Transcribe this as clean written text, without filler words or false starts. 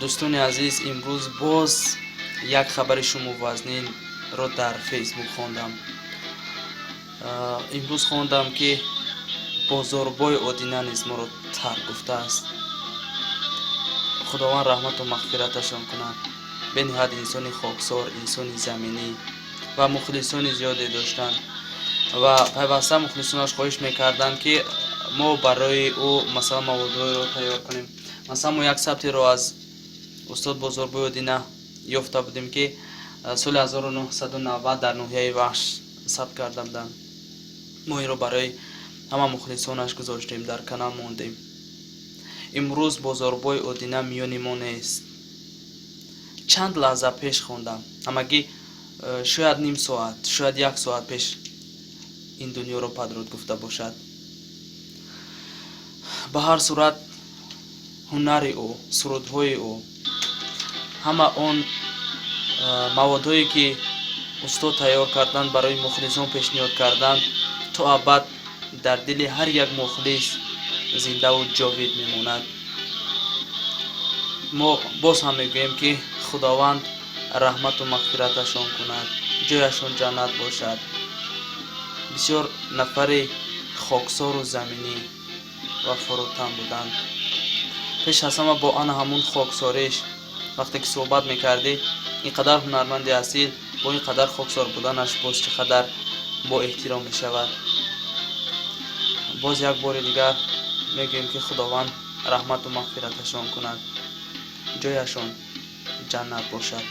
دوستان عزیز، امروز باز یک خبر شما وزنینро дар фейсбук хондам. امروز хондам ки бозорбои Одина низ моро тарк гуфтааст. худованд раҳмату мағфираташон кунад. бениҳад инсони хоксор, инсони заминӣ ва мухлисони зиёде доштанд ва пайваста мухлисонаш хоҳиш мекарданд ки мо барои ӯ масалан маводҳоеро тайёр кунем. масалан мо як сабтеро аз устод бозорбои Одина ёфта будем ки соли 1990 дар ноҳияи Вахш сабт карда буданд. мо инро барои ҳама мухлисонаш гузоштем, дар канал мондем. имрӯз бозорбои Одина миёни мо нест. чанд лаҳза пеш хондам, ҳамагӣ шояд ним соат, шояд як соат пеш ин дунёро падруд гуфта бошад. ба ҳар сурат ҳунари ӯ, сурудҳои ӯ, ҳама он маводҳое ки устод тайёр карданд, барои мухлисон пешниҳод карданд, то абад дар дили ҳар як мухлис зиндаву ҷовид мемонад. мо боз ҳам мегӯем ки худованд раҳмату мағфираташон кунад, ҷояшон ҷаннат бошад. бисёр нафари хоксору заминӣ ва фурӯтан буданд. пеш аз ҳама бо ана ҳамун хоксориш вақте ки суҳбат мекардӣ, ин қадар ҳунарманди асил бо ин қадар хоксор буданаш боз чӣ қадар бо эҳтиром мешавад. боз як бори дигар мегӯем ки худованд раҳмату мағфираташон кунад, ҷояшон ҷаннат бошад.